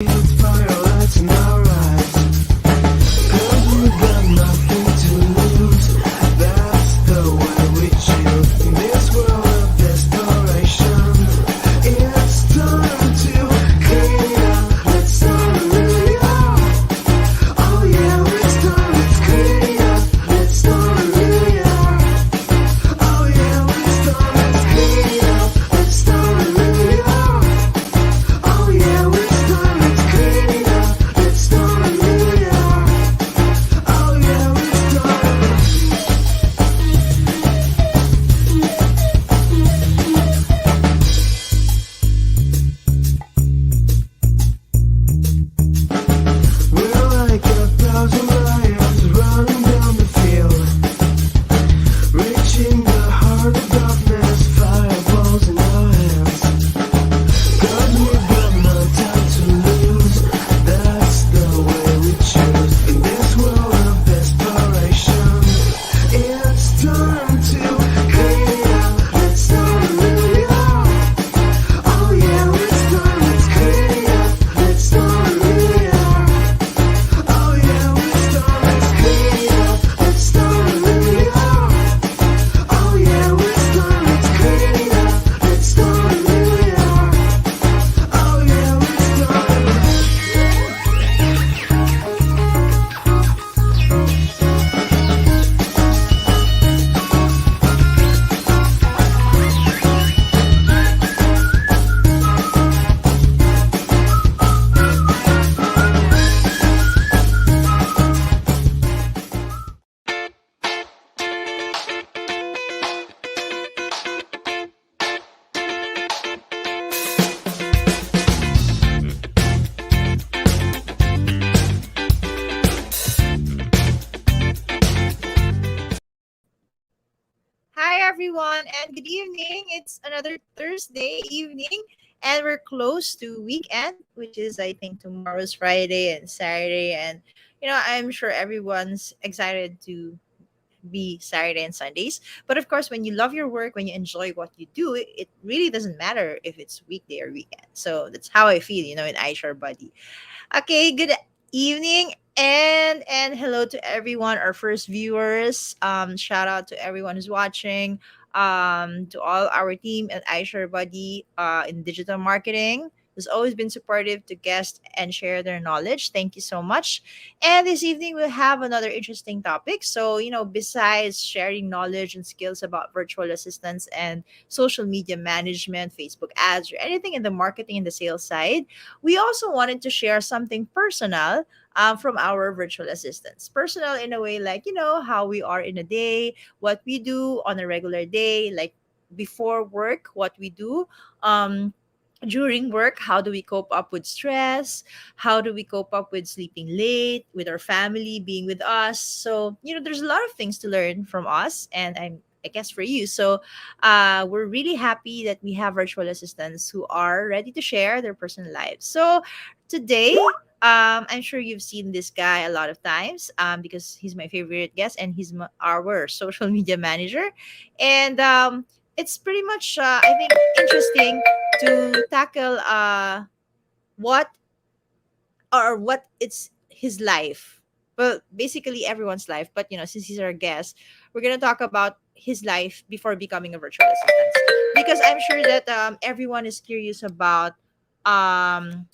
Firelights in our eyes, 'cause we got nothing to lose. That's the way we choose. In this world of desperation, it's time to clean it up. Let's start really up. Oh yeah, let's clean it up. Let's start really up. Oh yeah, let's clean it up. Let's start really up. Oh yeah, let's clean it up. Let's start really up. Oh yeah, we're like a thousand lions running down the field, reaching the heart of darkness, fireballs in our hands. 'Cause we've got no time to lose. That's the way we choose. In this world of desperation, it's time to clean it up. Let's start really up. Oh yeah, let's clean it up. Let's start really up. Oh yeah, let's clean it up. Let's start really up. Oh yeah, let's clean it up. Let's start really up. Oh yeah, Hi, everyone, and good evening. It's another Thursday evening, and we're close to weekend, which is, I think, tomorrow's Friday and Saturday. And, I'm sure everyone's excited to be Saturday and Sundays. But of course, when you love your work, when you enjoy what you do, it really doesn't matter if it's weekday or weekend. So that's how I feel, in iShare Buddy. Okay, good evening and hello to everyone, our first viewers. Shout out to everyone who's watching. To all our team at iShare Buddy in digital marketing, who's always been supportive to guests and share their knowledge. Thank you so much. And this evening we'll have another interesting topic. So, besides sharing knowledge and skills about virtual assistants and social media management, Facebook ads, or anything in the marketing and the sales side, we also wanted to share something personal from our virtual assistants. Personal in a way like, how we are in a day, what we do on a regular day, like before work, what we do. During work, how do we cope up with stress? How do we cope up with sleeping late, with our family being with us? So, there's a lot of things to learn from us, and I guess for you. So, we're really happy that we have virtual assistants who are ready to share their personal lives. So, today, I'm sure you've seen this guy a lot of times because he's my favorite guest and he's our social media manager. And it's pretty much, I think, interesting to tackle what what it's his life. Well, basically everyone's life, but since he's our guest, we're gonna talk about his life before becoming a virtual assistant. Because I'm sure that everyone is curious about um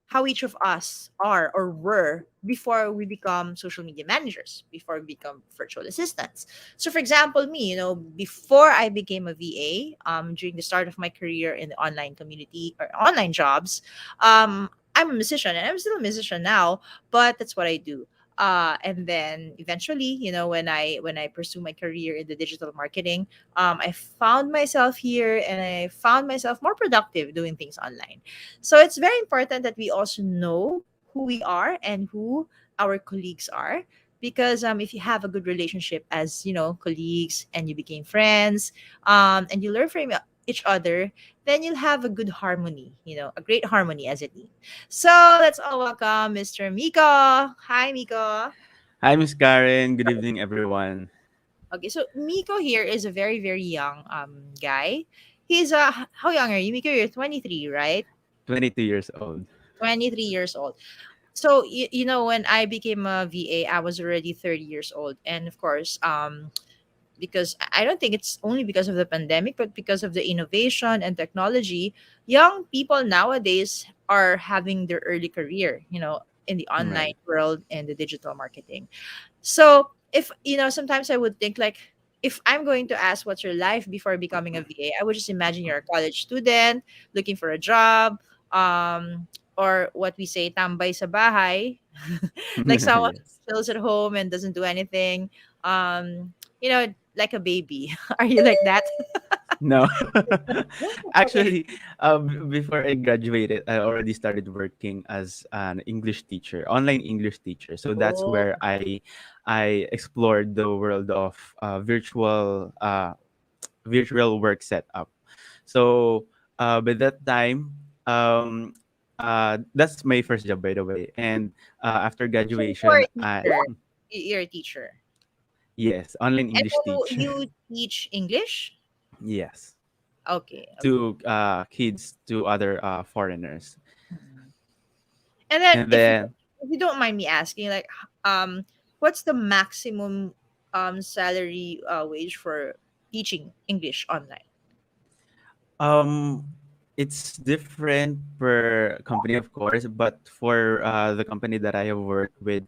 how each of us are or were before we become social media managers, before we become virtual assistants. So, for example, me, before I became a VA, during the start of my career in the online community or online jobs, I'm a musician and I'm still a musician now, but that's what I do. And then eventually, when I pursue my career in the digital marketing, I found myself here and I found myself more productive doing things online. So it's very important that we also know who we are and who our colleagues are. Because if you have a good relationship as colleagues and you became friends, and you learn from each other, then you'll have a good harmony, a great harmony as a team. So let's all welcome Mr. Miko. Hi, Miko. Hi, Miss Karen. Good evening, everyone. Okay, so Miko here is a very, very young guy. He's how young are you? Miko, you're 23, right? 22 years old. 23 years old. So when I became a VA, I was already 30 years old, and of course, because I don't think it's only because of the pandemic, but because of the innovation and technology, young people nowadays are having their early career, in the online Right. world and the digital marketing. So if sometimes I would think like, if I'm going to ask what's your life before becoming a VA, I would just imagine you're a college student looking for a job, or what we say, tambay sa bahay, like someone Yes. who chills at home and doesn't do anything, um, like a baby. Are you like that? No. Okay. Actually, before I graduated, I already started working as an English teacher, online English teacher. So that's Oh, where I explored the world of virtual work setup. So by that time, um, that's my first job, by the way. And after so you're graduation, a teacher. You're a teacher, yes, online and English then teacher. you teach English. Yes, Okay, okay. to kids, to other foreigners. Mhm. And then And if you then if you don't mind me asking, like, what's the maximum salary wage for teaching English online? um it's different per company, of course, but for the company that I have worked with,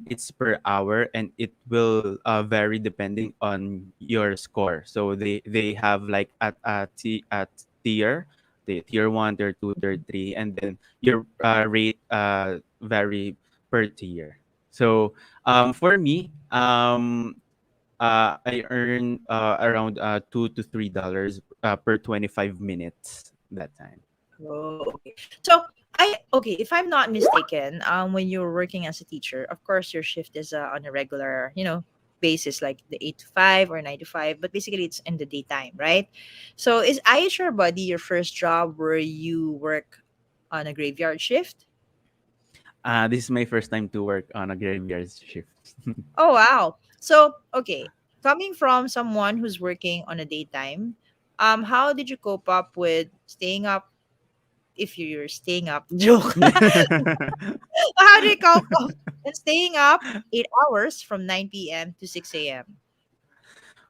it's per hour, and it will vary depending on your score. So they have like at tier, the tier 1, tier 2, tier 3, and then your rate vary per tier. So for me, I earn around $2 to $3 per 25 minutes that time. Oh, okay. So if I'm not mistaken, when you're working as a teacher, of course your shift is on a regular, basis, like the 8 to 5 or 9 to 5, but basically it's in the daytime, right? So is IHR Buddy your first job where you work on a graveyard shift? This is my first time to work on a graveyard shift. Oh wow. So okay, coming from someone who's working on a daytime, how did you cope up with staying up, if you're staying up? Joke. How do you cope up and staying up 8 hours from 9 p.m. to 6 a.m.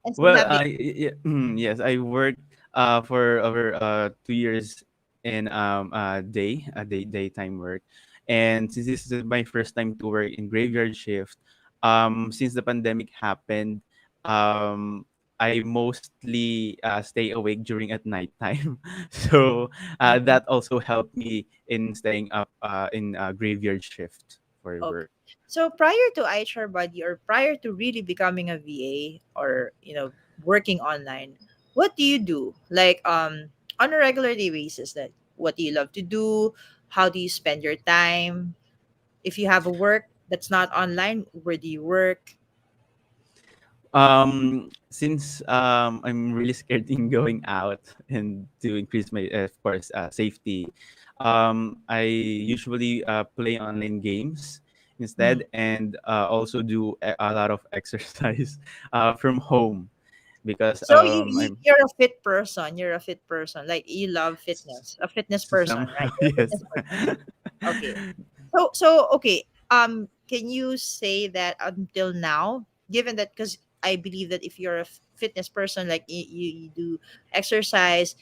and still Well, have the yes, I worked for over 2 years in daytime work, and since this is my first time to work in graveyard shift, since the pandemic happened, um, I mostly stay awake during at nighttime, so Mhm. that also helped me in staying up in graveyard shift for Okay. work. So prior to HR Buddy, or prior to really becoming a VA, or working online, what do you do? Like, on a regular day basis, that what do you love to do? How do you spend your time? If you have a work that's not online, where do you work? Since I'm really scared in going out and to increase my, of course, safety, I usually play online games Mhm. instead, and also do a lot of exercise from home because So I'm you're a fit person. You're a fit person. Like, you love fitness. A fitness person, right? somehow You're a yes. fitness person. Okay. Okay. Can you say that until now, given that, because I believe that if you're a fitness person, like you do exercise,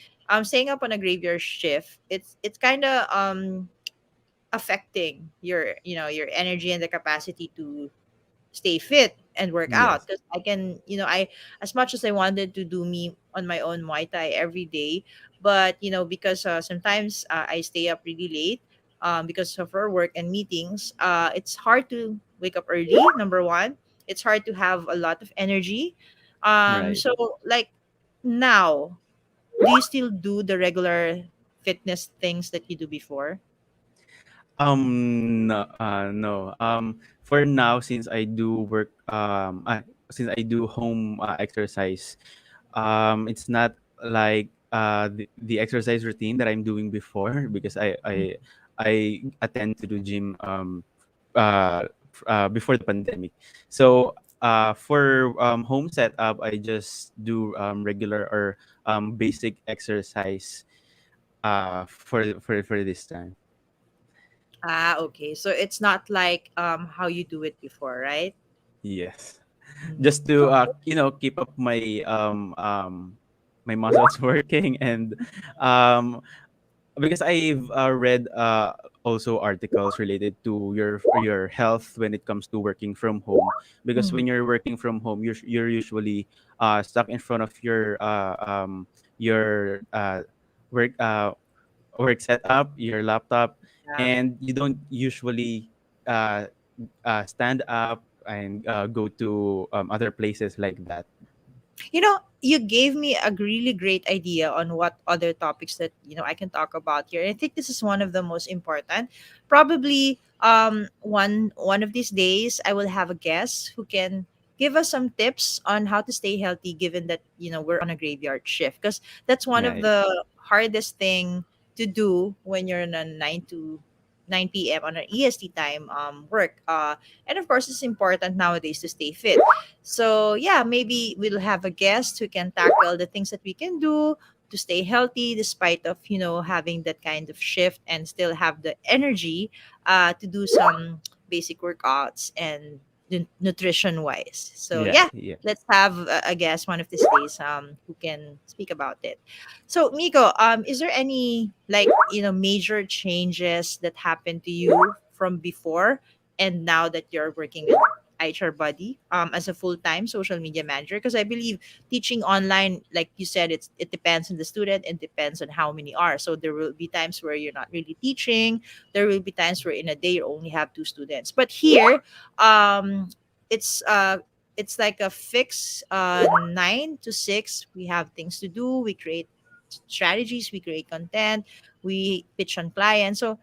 staying up on a graveyard shift, it's kind of affecting your energy and the capacity to stay fit and work out. Yes, Because I can, I, as much as I wanted to do me on my own Muay Thai every day, but because sometimes I stay up really late, because of our work and meetings. It's hard to wake up early. Number one, it's hard to have a lot of energy. right. So, like, now, do you still do the regular fitness things that you do before? No, no. For now, since I do work, since I do home exercise, it's not like the exercise routine that I'm doing before because I attend to the gym before the pandemic. So for home setup, I just do regular or basic exercise for this time. Ah, okay. So it's not like how you do it before, right? Yes, Mm. just to keep up my muscles working, and um because I've read also articles related to your health when it comes to working from home. Because Mm. when you're working from home, you're usually stuck in front of your work work setup, your laptop, Yeah. and you don't usually uh, stand up and go to other places like that. You gave me a really great idea on what other topics that I can talk about here. And I think this is one of the most important. Probably one of these days I will have a guest who can give us some tips on how to stay healthy given that we're on a graveyard shift, because that's one of Yeah, the hardest thing to do when you're in a 9 to 9 p.m. on an EST time work. And of course it's important nowadays to stay fit. So yeah, maybe we'll have a guest who can tackle the things that we can do to stay healthy despite of having that kind of shift and still have the energy to do some basic workouts and nutrition wise. So yeah, yeah, yeah. let's have a guest one of these days who can speak about it. So Miko, is there any like major changes that happened to you from before and now that you're working with HR Buddy as a full-time social media manager? Because I believe teaching online, like you said, it depends on the student and depends on how many are. So there will be times where you're not really teaching. There will be times where in a day you only have two students. But here, um, it's uh, it's like a fixed 9 to 6. We have things to do. We create strategies. We create content. We pitch on clients. So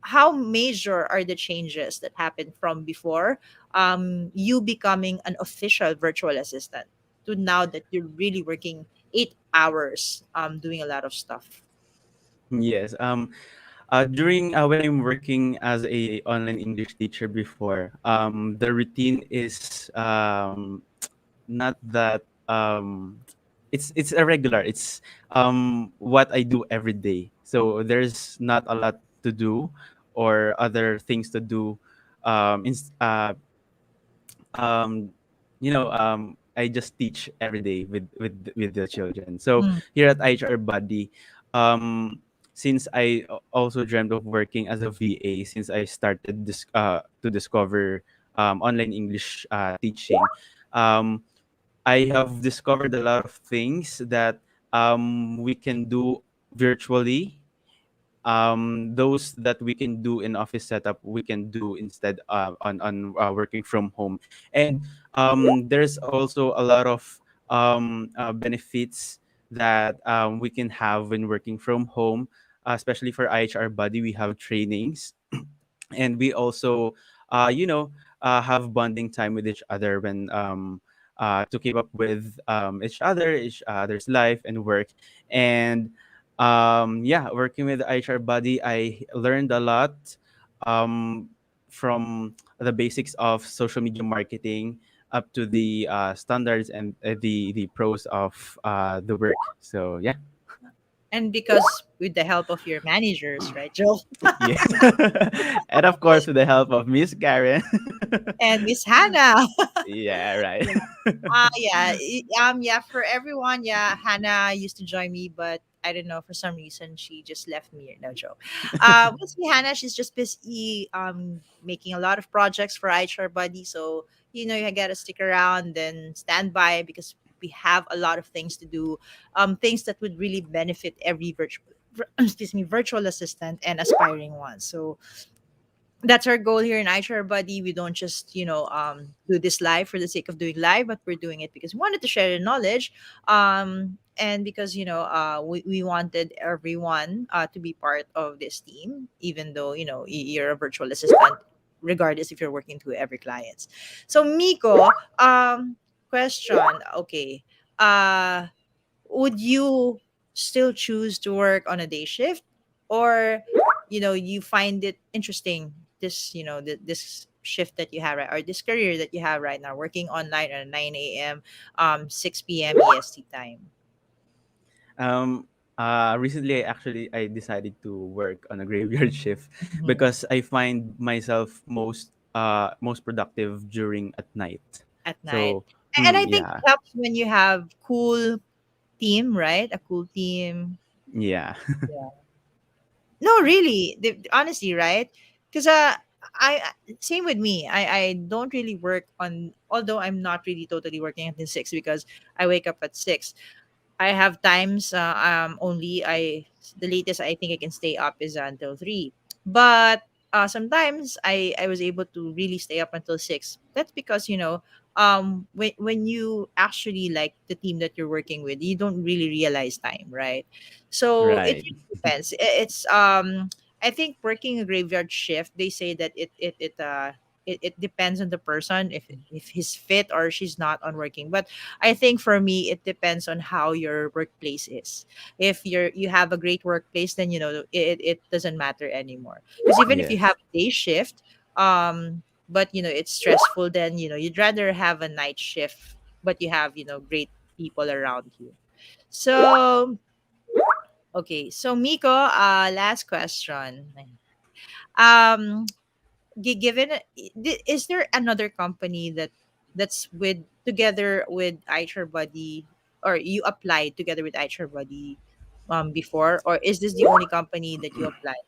how major are the changes that happened from before you becoming an official virtual assistant to now that you're really working 8 hours doing a lot of stuff? Yes. During when I'm working as a online English teacher before, the routine is not that it's irregular. It's what I do every day. So there's not a lot to do or other things to do. In, um, I just teach every day with the children. So Mm. here at HR Buddy, um, since I also dreamt of working as a VA since I started to discover online English teaching, um, I have discovered a lot of things that we can do virtually. Those that we can do in office setup we can do instead on working from home. And there's also a lot of benefits that we can have when working from home, especially for IHR Buddy. We have trainings, and we also have bonding time with each other when to keep up with each other's life and work. And yeah, working with HR Buddy, I learned a lot um, from the basics of social media marketing up to the standards and the pros of the work. So yeah. And because with the help of your managers, right, Joe? Yeah. And of course with the help of Miss Karen. And Miss Hannah. Yeah, right. Yeah. Yeah, for everyone, yeah, Hannah used to join me, but I don't know, for some reason she just left me. No joke. We'll see Hannah, she's just busy making a lot of projects for HR Buddy. So, you gotta stick around and stand by because we have a lot of things to do. Things that would really benefit every excuse me, virtual assistant and aspiring one. So that's our goal here in iShare Buddy. We don't just, do this live for the sake of doing live, but we're doing it because we wanted to share the knowledge. And because, we wanted everyone to be part of this team, even though, you're a virtual assistant, regardless if you're working to every clients. So Miko, question. Okay. Uh, would you still choose to work on a day shift, or you find it interesting, this this shift that you have, right, or this career that you have right now, working online at 9 a.m. 6 p.m. EST time? Um, Recently, I decided to work on a graveyard shift Mhm. because I find myself most productive during at night. At night. So, And I think yeah, it helps when you have cool team, right? A cool team. yeah, Yeah. No, really. Honestly, right? Because same with me. I don't really work on, although I'm not really totally working until 6 because I wake up at 6. I have times only I the latest I think I can stay up is until 3. But sometimes I was able to really stay up until 6. That's because, when you actually like the team that you're working with, you don't really realize time, right? So it right. really depends. It's I think working a graveyard shift, they say that it depends on the person if he's fit or she's not on working. But I think for me, it depends on how your workplace is. If you have a great workplace, then it doesn't matter anymore. Because even if you have Yes, a day shift, but it's stressful, then you'd rather have a night shift, but you have great people around you. So okay, so Miko, last question. Um, given is there another company that's with together with HR Buddy, or you applied together with HR Buddy before, or is this the only company that you applied?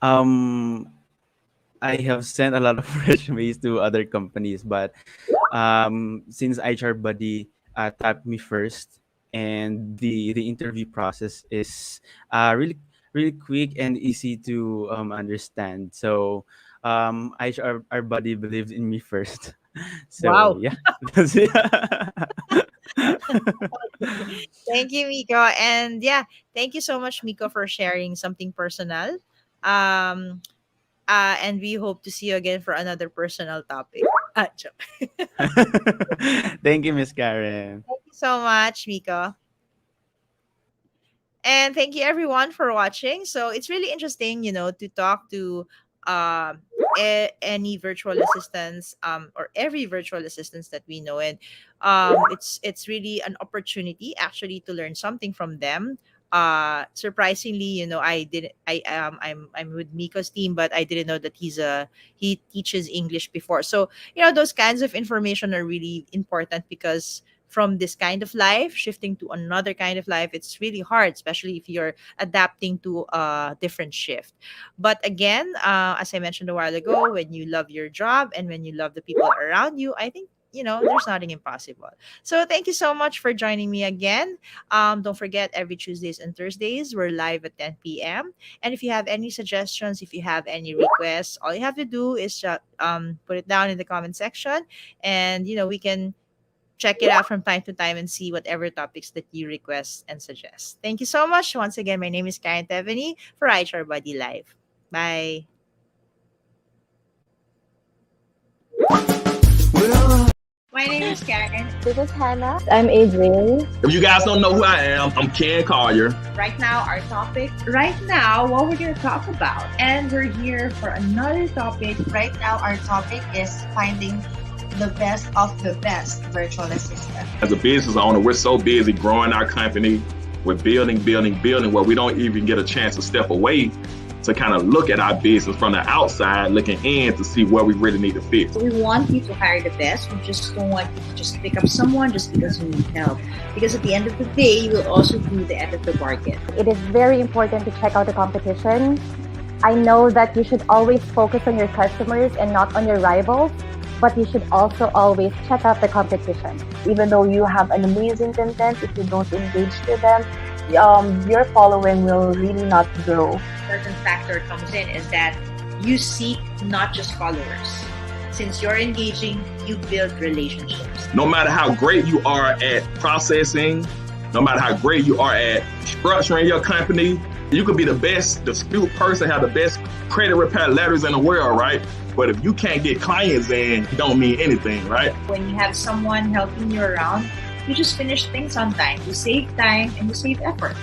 um, I have sent a lot of resumes to other companies, but since HR Buddy tapped me first, and the interview process is really quick and easy to understand. So HR Buddy believed in me first. So Wow. yeah, that's it. Thank you, Miko. And yeah, thank you so much, Miko, for sharing something personal. Um and we hope to see you again for another personal topic. Joke. Thank you, Miss Karen. Thank you so much, Miko. And thank you everyone for watching. So it's really interesting, to talk to um any virtual assistants, or every virtual assistants that we know. And it's really an opportunity actually to learn something from them. Surprisingly, I didn't I'm with Miko's team, but I didn't know that he teaches English before. So those kinds of information are really important, because from this kind of life shifting to another kind of life, it's really hard, especially if you're adapting to a different shift. But again, as I mentioned a while ago, when you love your job and when you love the people around you, I think there's nothing impossible. So thank you so much for joining me again. Don't forget, every Tuesdays and Thursdays we're live at 10 p.m. And if you have any suggestions, if you have any requests, all you have to do is just put it down in the comment section, and we can check it out from time to time and see whatever topics that you request and suggest. Thank you so much. Once again, my name is Karen Teveny for HR Buddy Live. Bye. Well, My name is Karen. This is Hannah. I'm Adrian. If you guys don't know who I am, I'm Ken Collier. Right now, our topic, right now, what we're going to talk about. And we're here for another topic. Right now, our topic is finding the best of the best virtual assistant. As a business owner, we're so busy growing our company. We're building, where we don't even get a chance to step away to kind of look at our business from the outside, looking in to see where we really need to fix. We want you to hire the best. We just don't want you to just pick up someone just because you need help. Because at the end of the day, you will also do the end of the bargain. It is very important to check out the competition. I know that you should always focus on your customers and not on your rivals, but you should also always check out the competition. Even though you have an amazing content, if you don't engage with them, your following will really not grow. Certain factor comes in is that you seek not just followers. Since you're engaging, you build relationships. No matter how great you are at processing, no matter how great you are at structuring your company, you could be the best dispute person, have the best credit repair letters in the world, right? But if you can't get clients in, it don't mean anything, right? When you have someone helping you around, you just finish things on time. You save time and you save effort.